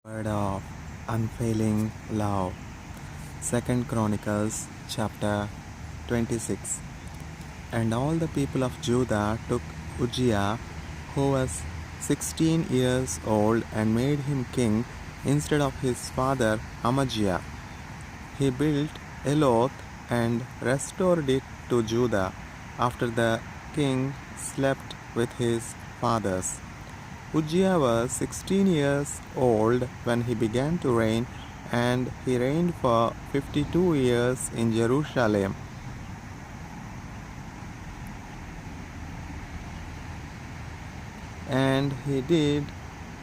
Word of unfailing love. Second Chronicles chapter 26. And all the people of Judah took Uzziah, who was 16 years old, and made him king instead of his father Amaziah. He built Eloth and restored it to Judah after the king slept with his fathers. Uzziah was 16 years old when he began to reign, and he reigned for 52 years in Jerusalem. And he did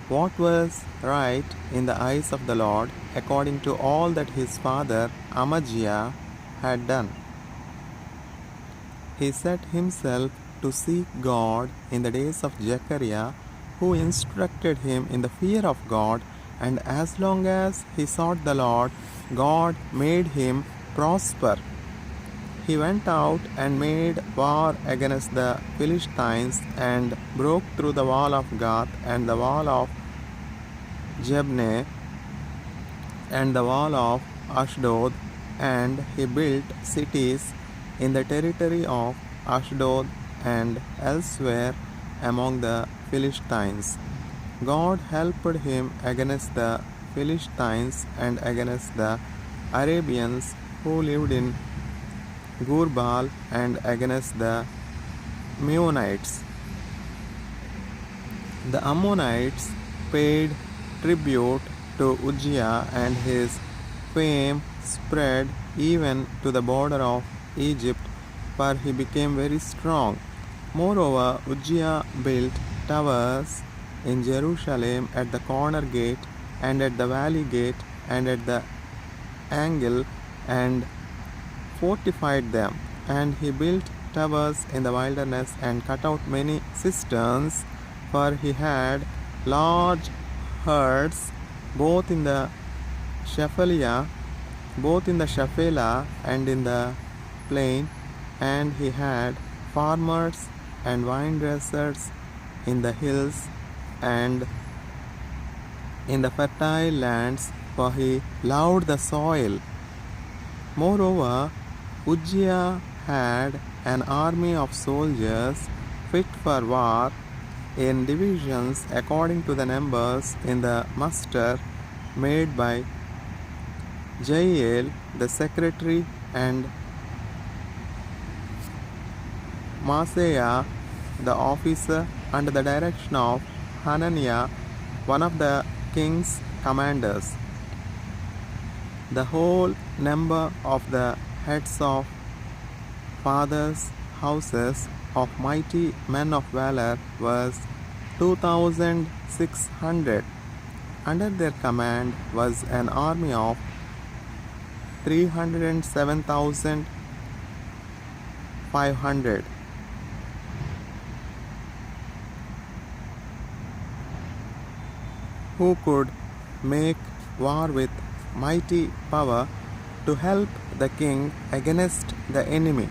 what was right in the eyes of the Lord, according to all that his father Amaziah had done. He set himself to seek God in the days of Zechariah, who instructed him in the fear of God, and as long as he sought the Lord, God made him prosper. He went out and made war against the Philistines and broke through the wall of Gath and the wall of Jebneh and the wall of Ashdod, and he built cities in the territory of Ashdod and elsewhere among the Philistines. God helped him against the Philistines and against the Arabians who lived in Gurbal and against the Meunites. The Ammonites paid tribute to Uzziah, and his fame spread even to the border of Egypt, for he became very strong. Moreover, Uzziah built towers in Jerusalem at the corner gate and at the valley gate and at the angle, and fortified them. And he built towers in the wilderness and cut out many cisterns, for he had large herds both in the Shephelah and in the plain, and he had farmers and vine dressers in the hills and in the fertile lands, for he loved the soil. Moreover, Uzziah had an army of soldiers fit for war in divisions according to the numbers in the muster made by Jael the secretary and Maaseiah the officer, under the direction of Hananiah, one of the king's commanders. The whole number of the heads of fathers' houses of mighty men of valor was 2,600. Under their command was an army of 307,500. Who could make war with mighty power to help the king against the enemy.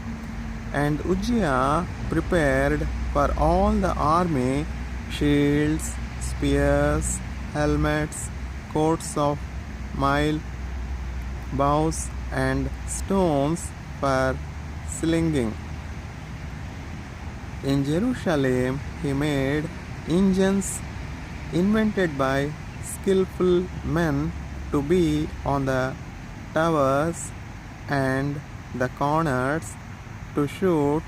And Uzziah prepared for all the army shields, spears, helmets, coats of mail, bows, and stones for slinging. In Jerusalem he made engines invented by skillful men to be on the towers and the corners, to shoot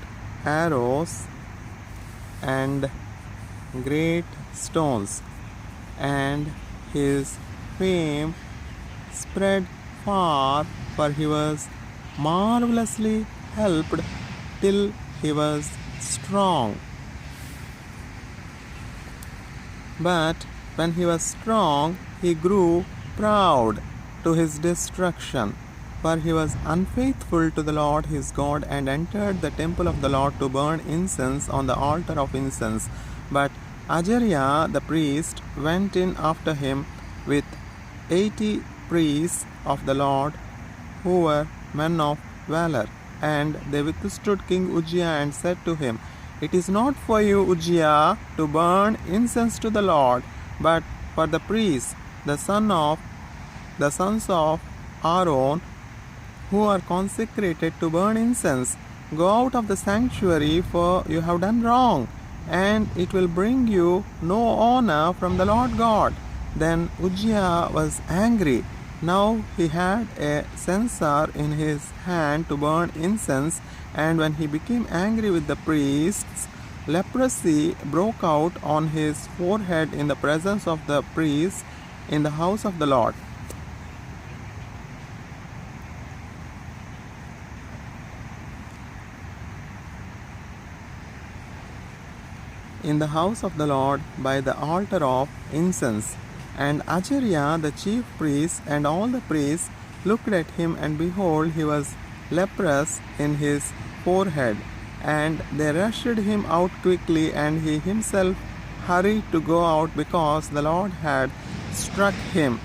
arrows and great stones. And his fame spread far, for he was marvelously helped till he was strong. But when he was strong, he grew proud to his destruction, for he was unfaithful to the Lord his God, and entered the temple of the Lord to burn incense on the altar of incense. But Azariah the priest went in after him with 80 priests of the Lord, who were men of valor. And they withstood King Uzziah and said to him, "It is not for you, Uzziah, to burn incense to the Lord, but for the priests, the sons of Aaron, who are consecrated to burn incense, go out of the sanctuary, for you have done wrong, and it will bring you no honor from the Lord God. Then Uzziah was angry. Now he had a censer in his hand to burn incense, and when he became angry with the priests, leprosy broke out on his forehead in the presence of the priests in the house of the Lord. In the house of the Lord by the altar of incense. And Azariah the chief priest and all the priests looked at him, and behold, he was leprous in his forehead. And they rushed him out quickly, and he himself hurried to go out, because the Lord had struck him.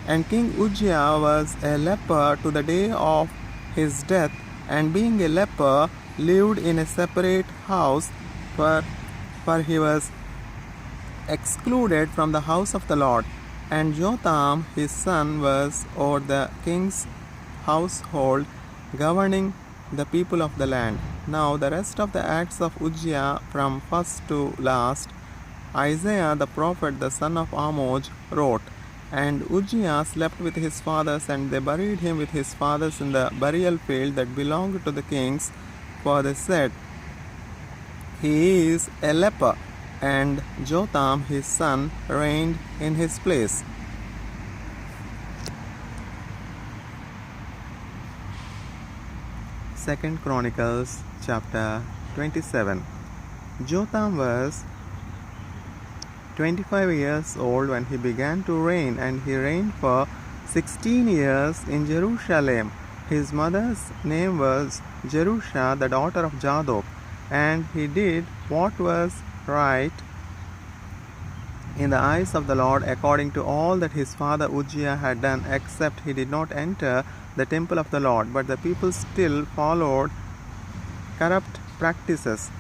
And King Uzziah was a leper to the day of his death, and being a leper, lived in a separate house, for he was excluded from the house of the Lord. And Jotham his son was over the king's household, governing the people of the land. Now the rest of the acts of Uzziah from first to last, Isaiah the prophet, the son of Amoz, wrote. And Uzziah slept with his fathers, and they buried him with his fathers in the burial field that belonged to the kings, for they said, he is a leper. And Jotham his son reigned in his place. Second Chronicles chapter 27. Jotham was 25 years old when he began to reign, and he reigned for 16 years in Jerusalem. His mother's name was Jerusha, the daughter of Zadok, and he did what was right in the eyes of the Lord, according to all that his father Uzziah had done, except he did not enter the temple of the Lord. But the people still followed corrupt practices.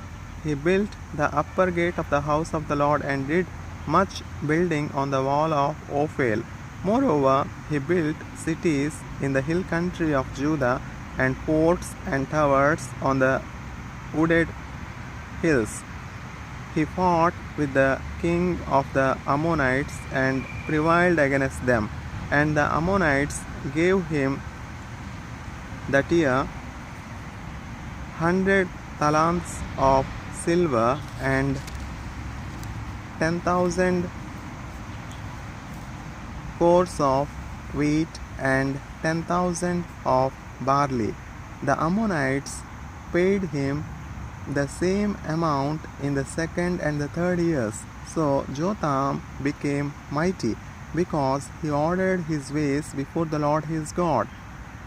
He built the upper gate of the house of the Lord, and did much building on the wall of Ophel. Moreover, he built cities in the hill country of Judah, and forts and towers on the wooded hills. He fought with the king of the Ammonites and prevailed against them. And the Ammonites gave him that year 100 talents of silver, and 10,000 cores of wheat, and 10,000 of barley. The Ammonites paid him the same amount in the second and the third years. So Jotham became mighty, because he ordered his ways before the Lord his God.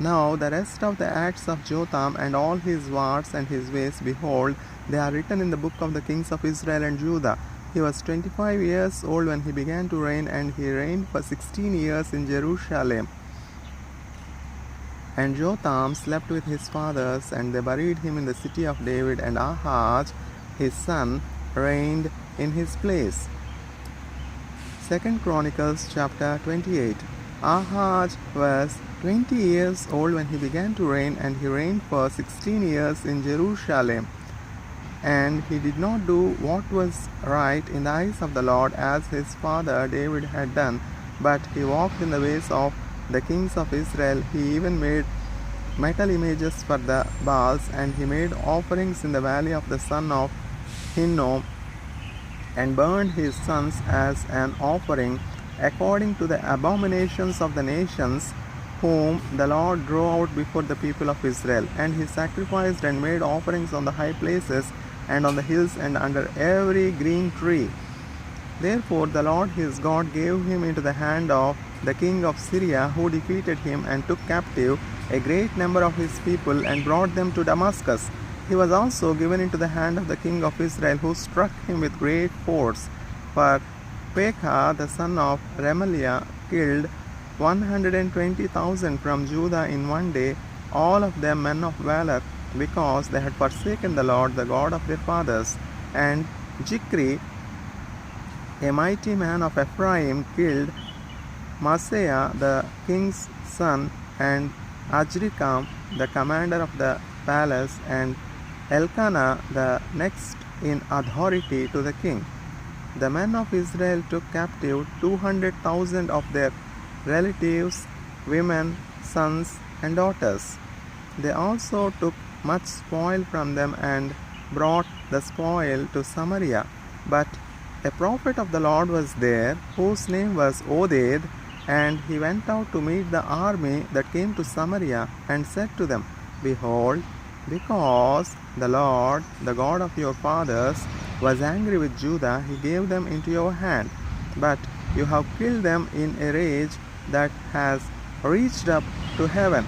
Now the rest of the acts of Jotham, and all his wars and his ways, behold, they are written in the book of the kings of Israel and Judah. He was 25 years old when he began to reign, and he reigned for 16 years in Jerusalem. And Jotham slept with his fathers, and they buried him in the city of David, and Ahaz his son reigned in his place. 2 Chronicles chapter 28. Ahaz was 20 years old when he began to reign, and he reigned for 16 years in Jerusalem. And he did not do what was right in the eyes of the Lord, as his father David had done, but he walked in the ways of the kings of Israel. He even made metal images for the Baals, and he made offerings in the valley of the son of Hinnom, and burned his sons as an offering, according to the abominations of the nations whom the Lord drove out before the people of Israel. And he sacrificed and made offerings on the high places, and on the hills, and under every green tree. Therefore the Lord his God gave him into the hand of the king of Syria, who defeated him, and took captive a great number of his people, and brought them to Damascus. He was also given into the hand of the king of Israel, who struck him with great force. For Pekah the son of Remaliah killed 120,000 from Judah in one day, all of them men of valor, because they had forsaken the Lord, the God of their fathers. And Zikri, a mighty man of Ephraim, killed Maaseiah the king's son, and Azrikam the commander of the palace, and Elkanah the next in authority to the king. The men of Israel took captive 200,000 of their relatives, women, sons, and daughters. They also took much spoil from them and brought the spoil to Samaria. But a prophet of the Lord was there, whose name was Oded, and he went out to meet the army that came to Samaria, and said to them, Behold, because the Lord, the God of your fathers, was angry with Judah, he gave them into your hand. But you have killed them in a rage that has reached up to heaven.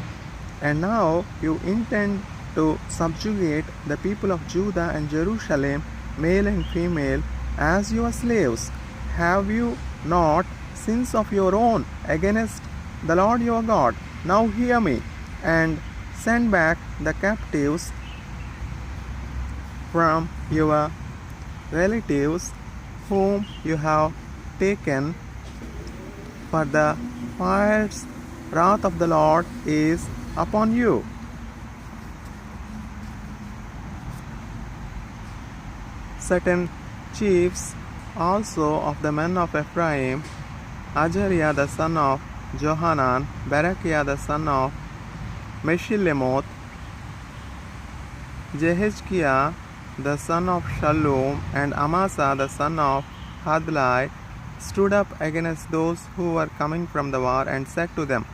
And now you intend to subjugate the people of Judah and Jerusalem, male and female, as your slaves. Have you not sins of your own against the Lord your God? Now hear me, and send back the captives from your relatives whom you have taken, for the fierce wrath of the Lord is upon you. Certain chiefs also of the men of Ephraim, Azariah the son of Johanan, Berechiah the son of Meshillemoth, Jehezkiah the son of Shallum, and Amasa the son of Hadlai, stood up against those who were coming from the war, and said to them,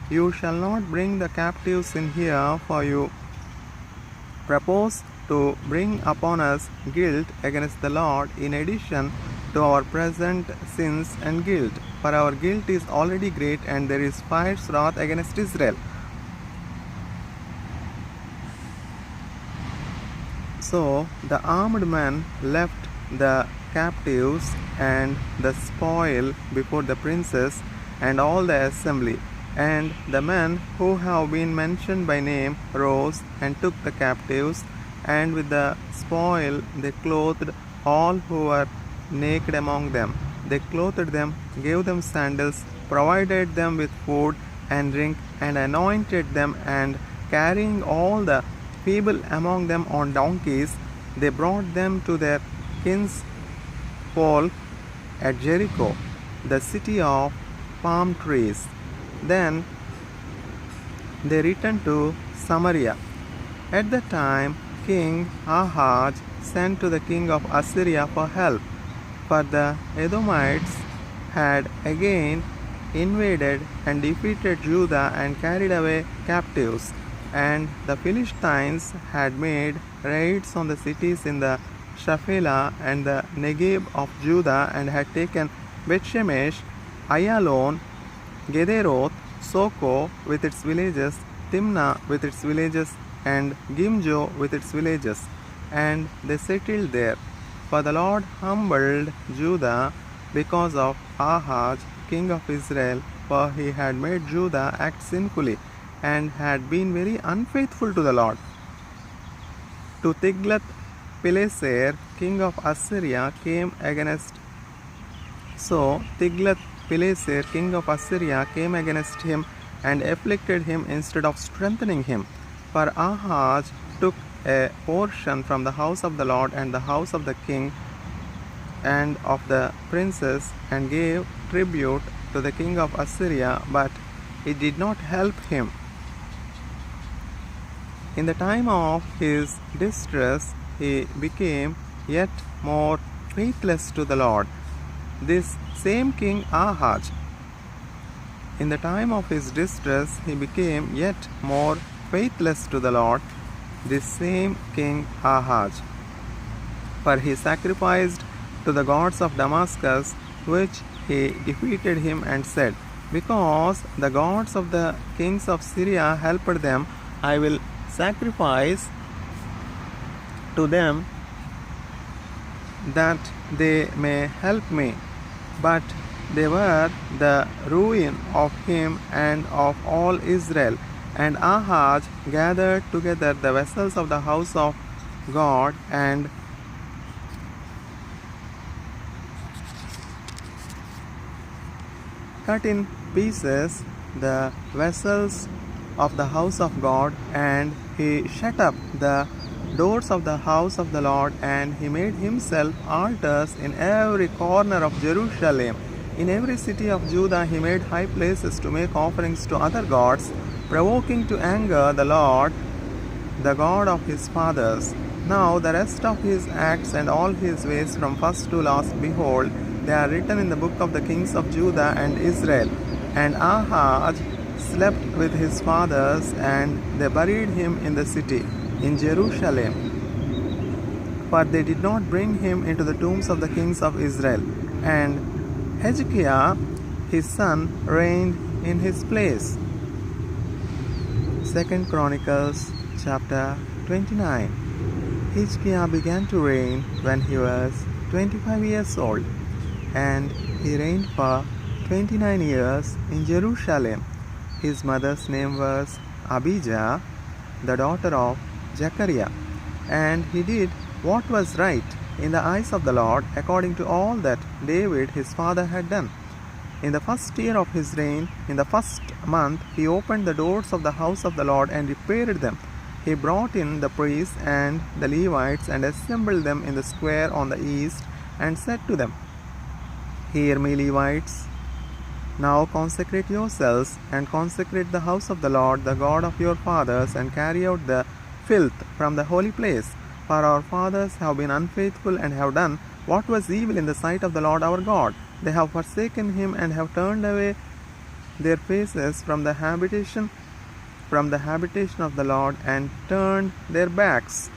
You shall not bring the captives in here, for you propose to bring upon us guilt against the Lord, in addition to our present sins and guilt. For our guilt is already great, and there is fierce wrath against Israel. So the armed men left the captives and the spoil before the princes and all the assembly. And the men who have been mentioned by name rose and took the captives, and with the spoil they clothed all who were naked among them. They clothed them, gave them sandals, provided them with food and drink, and anointed them, and carrying all the feeble among them on donkeys, they brought them to their kinsfolk at Jericho, the city of palm trees. Then they returned to Samaria. At the time, King Ahaz sent to the king of Assyria for help, for the Edomites had again invaded and defeated Judah and carried away captives, and the Philistines had made raids on the cities in the Shephelah and the Negeb of Judah, and had taken Bethshemesh, Ayalon, Gederoth, Soko with its villages, Timnah with its villages, and Gimjo with its villages, and they settled there. For the Lord humbled Judah because of Ahaz, king of Israel, for he had made Judah act sinfully, and had been very unfaithful to the Lord. To Tiglath-Pileser, king of Assyria, came against. So Tiglath-Pileser, king of Assyria, came against him and afflicted him instead of strengthening him. For Ahaz took a portion from the house of the Lord and the house of the king and of the princes, and gave tribute to the king of Assyria, but it did not help him. In the time of his distress, he became yet more faithless to the Lord. This same King Ahaz, in the time of his distress, he became yet more faithless to the Lord, this same King Ahaz. For he sacrificed to the gods of Damascus, which he defeated him, and said, Because the gods of the kings of Syria helped them, I will sacrifice to them that they may help me. But they were the ruin of him and of all Israel. And Ahaz gathered together the vessels of the house of God and cut in pieces the vessels of the house of God, and he shut up the doors of the house of the Lord, and he made himself altars in every corner of Jerusalem. In every city of Judah he made high places to make offerings to other gods, provoking to anger the Lord, the God of his fathers. Now the rest of his acts and all his ways from first to last, behold, they are written in the book of the kings of Judah and Israel. And Ahaz slept with his fathers, and they buried him in the city, in Jerusalem. For they did not bring him into the tombs of the kings of Israel. And Hezekiah his son reigned in his place. 2 Chronicles chapter 29. Hezekiah began to reign when he was 25 years old, and he reigned for 29 years in Jerusalem. His mother's name was Abijah, the daughter of Zechariah, and he did what was right in the eyes of the Lord, according to all that David his father had done. In the first year of his reign, in the first month, he opened the doors of the house of the Lord and repaired them. He brought in the priests and the Levites and assembled them in the square on the east, and said to them, Hear me, Levites. Now consecrate yourselves, and consecrate the house of the Lord, the God of your fathers, and carry out the filth from the holy place. For our fathers have been unfaithful, and have done what was evil in the sight of the Lord our God. They have forsaken him, and have turned away their faces from the habitation of the Lord, and turned their backs.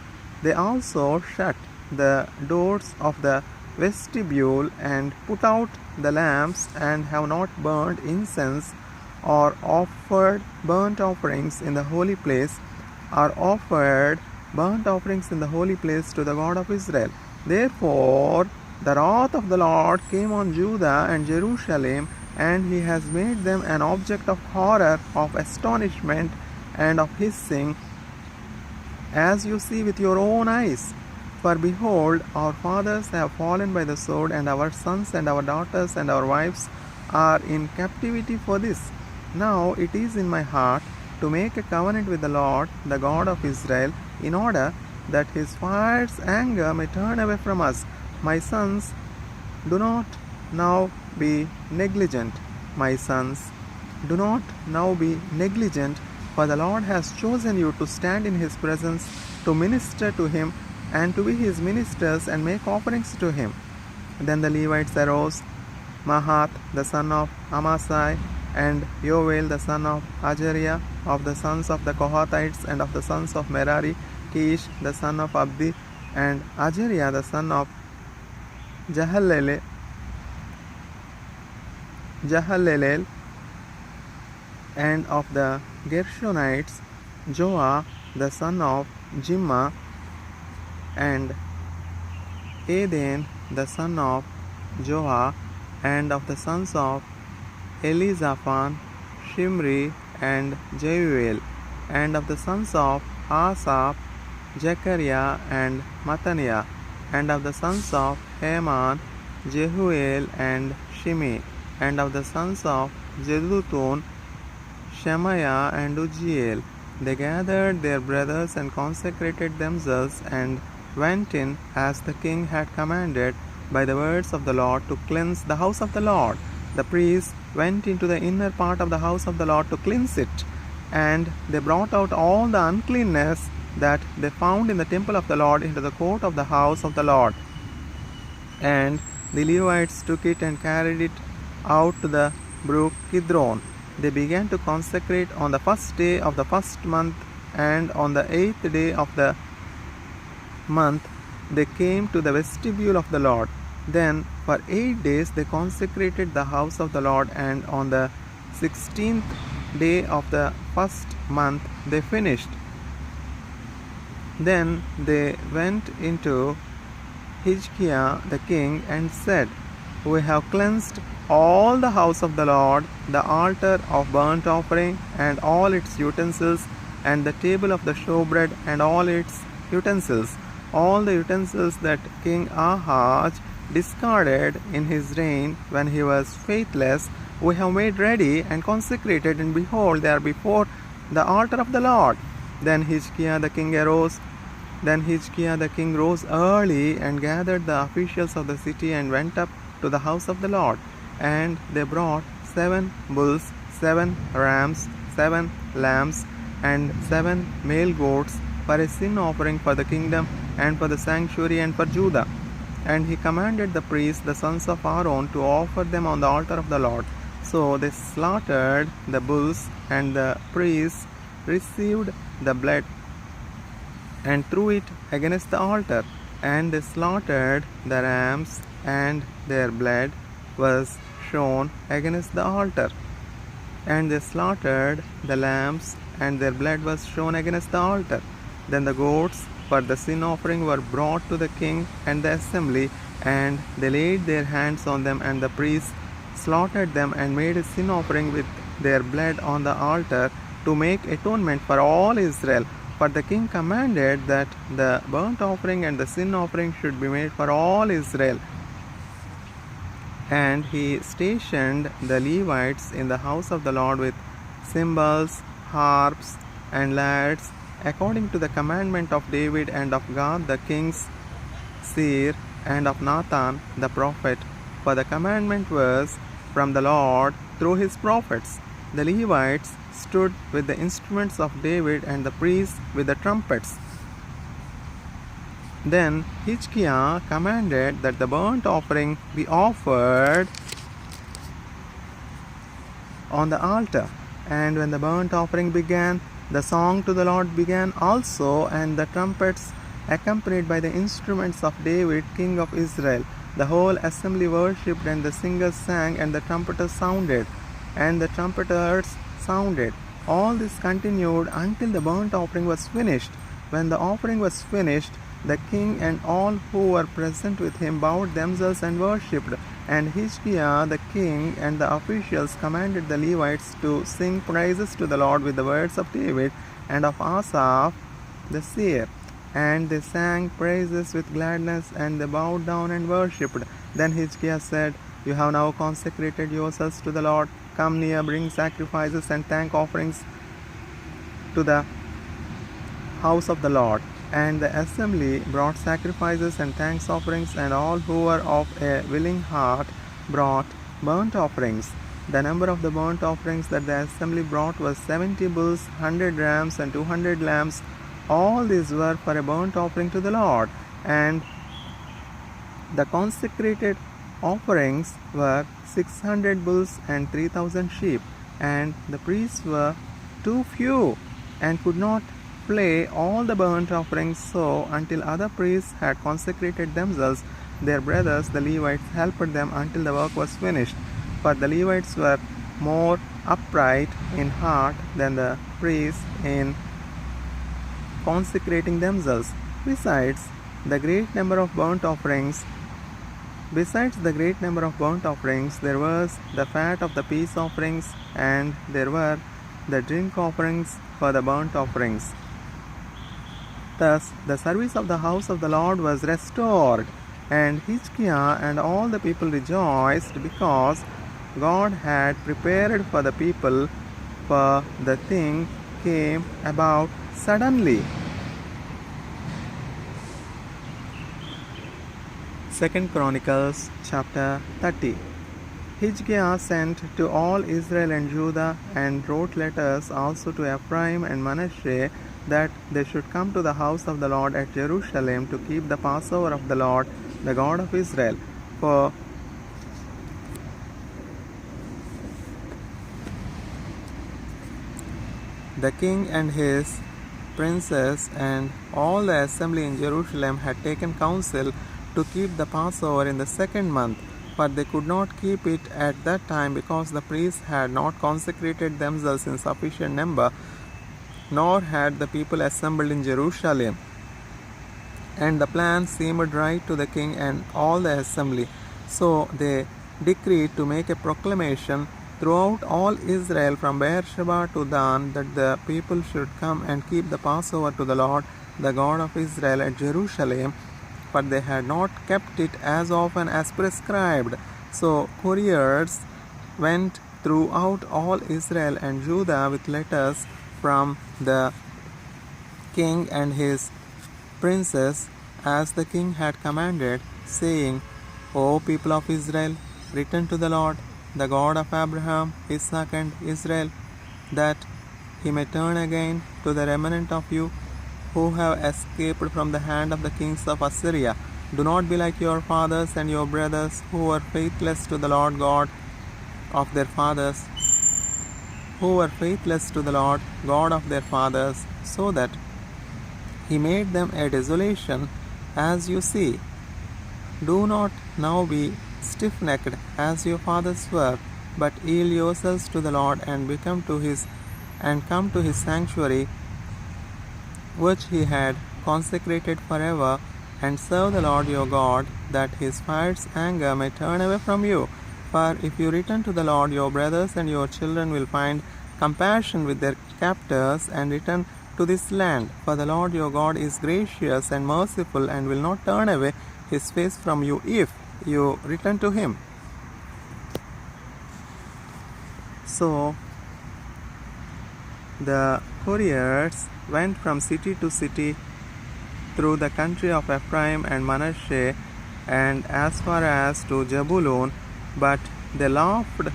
They also shut the doors of the vestibule, and put out the lamps, and have not burned incense, or offered burnt offerings in the holy place, or offered burnt offerings in the holy place to the God of Israel. Therefore the wrath of the Lord came on Judah and Jerusalem, and he has made them an object of horror, of astonishment, and of hissing, as you see with your own eyes. For behold, our fathers have fallen by the sword, and our sons and our daughters and our wives are in captivity for this. Now it is in my heart to make a covenant with the Lord, the God of Israel, in order that his fierce anger may turn away from us. My sons, do not now be negligent. My sons, do not now be negligent, for the Lord has chosen you to stand in his presence, to minister to him, and to be his ministers, and make offerings to him. Then the Levites arose, Mahath the son of Amaziah, and Yoel the son of Azariah, of the sons of the Kohathites, and of the sons of Merari, Kish the son of Abdi, and Azariah the son of Jahalelel, and of the Gershonites, Joah the son of Jimmah, and Eden the son of Joah, and of the sons of Elizaphan, Shimri, and Jeuel, and of the sons of Asaph, Zechariah, and Mattaniah, and of the sons of Heman, Jehuel, and Shimi, and of the sons of Jeduthun, Shemaiah, and Uzziel. They gathered their brothers and consecrated themselves, and went in, as the king had commanded, by the words of the Lord, to cleanse the house of the Lord. The priests went into the inner part of the house of the Lord to cleanse it, and they brought out all the uncleanness that they found in the temple of the Lord into the court of the house of the Lord. And the Levites took it and carried it out to the brook Kidron. They began to consecrate on the first day of the first month, and on the 8th day of the month they came to the vestibule of the Lord. Then for 8 days they consecrated the house of the Lord, and on the 16th day of the first month they finished. Then they went into Hezekiah the king and said, We have cleansed all the house of the Lord, the altar of burnt offering and all its utensils, and the table of the showbread and all its utensils, all the utensils that King Ahaz discarded in his reign when he was faithless, we have made ready and consecrated, and behold, they are before the altar of the Lord. Then Hezekiah the king rose early and gathered the officials of the city and went up to the house of the Lord. And they brought 7 bulls, 7 rams, 7 lambs, and 7 male goats for a sin offering for the kingdom and for the sanctuary and for Judah. And he commanded the priests, the sons of Aaron, to offer them on the altar of the Lord. So they slaughtered the bulls, and the priests received the blood and threw it against the altar. And they slaughtered the rams, and their blood was shown against the altar. And they slaughtered the lambs, and their blood was shown against the altar. Then the goats for the sin offering were brought to the king and the assembly, and they laid their hands on them, and the priests slaughtered them and made a sin offering with their blood on the altar to make atonement for all Israel. For the king commanded that the burnt offering and the sin offering should be made for all Israel. And he stationed the Levites in the house of the Lord with cymbals, harps, and lyres, according to the commandment of David and of Gad the king's seer, and of Nathan the prophet. For the commandment was from the Lord through his prophets. The Levites stood with the instruments of David, and the priests with the trumpets. Then Hezekiah commanded that the burnt offering be offered on the altar. And when the burnt offering began, the song to the Lord began also, and the trumpets accompanied by the instruments of David, king of Israel. The whole assembly worshipped, and the singers sang, and the trumpeters sounded. All this continued until the burnt offering was finished. When the offering was finished, the king and all who were present with him bowed themselves and worshipped. And Hezekiah the king and the officials commanded the Levites to sing praises to the Lord with the words of David and of Asaph the seer. And they sang praises with gladness, and they bowed down and worshipped. Then Hezekiah said, "You have now consecrated yourselves to the Lord. Come near, bring sacrifices and thank offerings to the house of the Lord." And the assembly brought sacrifices and thanks offerings, and all who were of a willing heart brought burnt offerings. The number of the burnt offerings that the assembly brought was 70 bulls, 100 rams, and 200 lambs. All these were for a burnt offering to the Lord. And the consecrated offerings were 600 bulls and 3,000 sheep. And the priests were too few and could not flay all the burnt offerings. So until other priests had consecrated themselves, their brothers the Levites helped them until the work was finished. For the Levites were more upright in heart than the priests in consecrating themselves. Besides the great number of burnt offerings, there was the fat of the peace offerings, and there were the drink offerings for the burnt offerings. Thus the service of the house of the Lord was restored, and Hezekiah and all the people rejoiced, because God had prepared for the people, for the thing came about suddenly. 2 Chronicles chapter 30. Hezekiah sent to all Israel and Judah, and wrote letters also to Ephraim and Manasseh, that they should come to the house of the Lord at Jerusalem to keep the Passover of the Lord, the God of Israel. For the king and his princes and all the assembly in Jerusalem had taken counsel to keep the Passover in the 2nd month, but they could not keep it at that time, because the priests had not consecrated themselves in sufficient number, nor had the people assembled in Jerusalem. And the plan seemed right to the king and all the assembly. So they decreed to make a proclamation throughout all Israel from Beersheba to Dan, that the people should come and keep the Passover to the Lord, the God of Israel, at Jerusalem. But they had not kept it as often as prescribed. So couriers went throughout all Israel and Judah with letters from the king and his princes, as the king had commanded, saying, O people of Israel, return to the Lord, the God of Abraham, Isaac, and Israel, that he may turn again to the remnant of you who have escaped from the hand of the kings of Assyria. Do not be like your fathers and your brothers who were faithless to the Lord God of their fathers, so that he made them a desolation, as you see. Do not now be stiff-necked as your fathers were, but yield yourselves to the Lord and come to his sanctuary, which he had consecrated forever, and serve the Lord your God, that his fierce anger may turn away from you. For if you return to the Lord, your brothers and your children will find compassion with their captors and return to this land. For the Lord your God is gracious and merciful, and will not turn away his face from you if you return to him. So the couriers went from city to city through the country of Ephraim and Manasseh, and as far as to Jebulun, but they laughed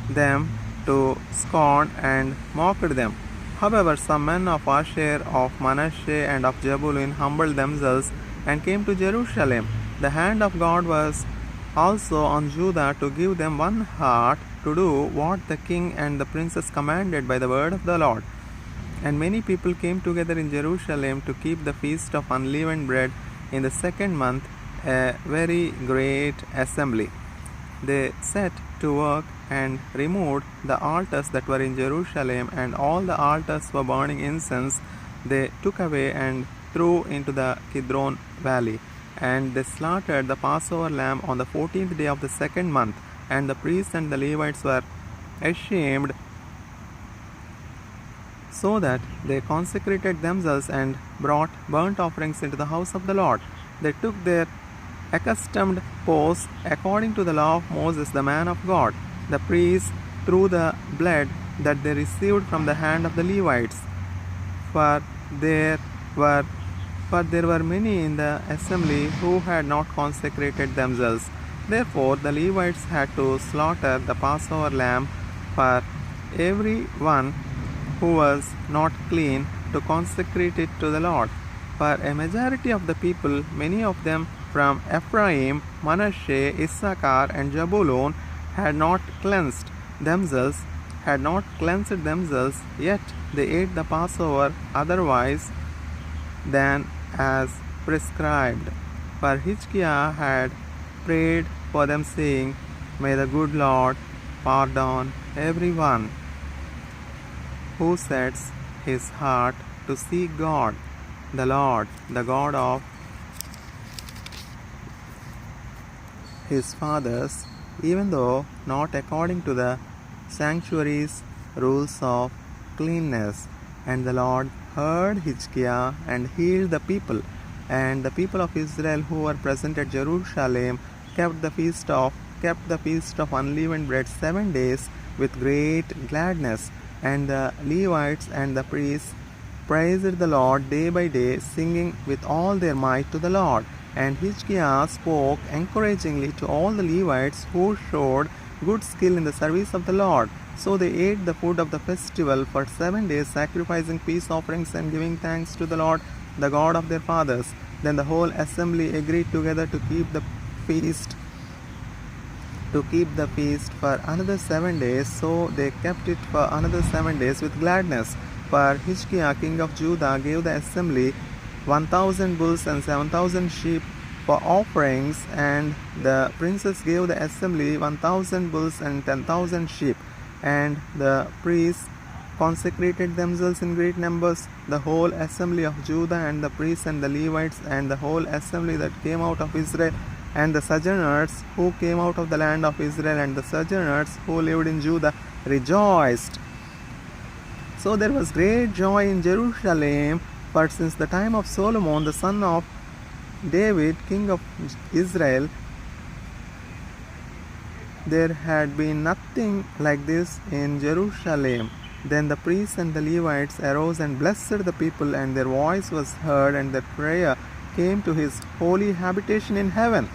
them to scorn and mocked them. However, some men of Asher, of Manasseh, and of Jebulun humbled themselves and came to Jerusalem. The hand of God was also on Judah to give them one heart to do what the king and the princes commanded by the word of the Lord. And many people came together in Jerusalem to keep the feast of unleavened bread in the second month, a very great assembly. They set to work and removed the altars that were in Jerusalem, and all the altars were burning incense they took away and threw into the Kidron valley. And they slaughtered the Passover lamb on the 14th day of the second month, and the priests and the Levites were ashamed, so that they consecrated themselves and brought burnt offerings into the house of the Lord. They took their accustomed posts according to the law of Moses the man of God. The priests threw the blood that they received from the hand of the Levites, for there were many in the assembly who had not consecrated themselves. Therefore the Levites had to slaughter the Passover lamb for every one who was not clean, to consecrate it to the Lord. For a majority of the people, many of them from Ephraim, Manasseh, Issachar, and Jebulun, had not cleansed themselves, yet they ate the Passover otherwise than as prescribed. For Hezekiah had prayed for them, saying, May the good Lord pardon everyone who sets his heart to seek God, the Lord, the God of his fathers, even though not according to the sanctuary's rules of cleanness. And the Lord heard Hezekiah and healed the people. And the people of Israel who were present at Jerusalem kept the feast of unleavened bread 7 days with great gladness. And the Levites and the priests praised the Lord day by day, singing with all their might to the Lord. And Hezekiah spoke encouragingly to all the Levites who showed good skill in the service of the Lord. So they ate the food of the festival for 7 days, sacrificing peace offerings and giving thanks to the Lord, the God of their fathers. Then the whole assembly agreed together to keep the feast for another 7 days. So they kept it for another 7 days with gladness. For Hezekiah, king of Judah, gave the assembly 1,000 bulls and 7,000 sheep for offerings, and the princes gave the assembly 1,000 bulls and 10,000 sheep. And the priests consecrated themselves in great numbers, the whole assembly of Judah, and the priests and the Levites, and the whole assembly that came out of Israel, and the sojourners who came out of the land of Israel, and the sojourners who lived in Judah rejoiced. So there was great joy in Jerusalem, for since the time of Solomon, the son of David, king of Israel, There had been nothing like this in Jerusalem. Then the priests and the Levites arose and blessed the people, and their voice was heard, and their prayer came to his holy habitation in heaven.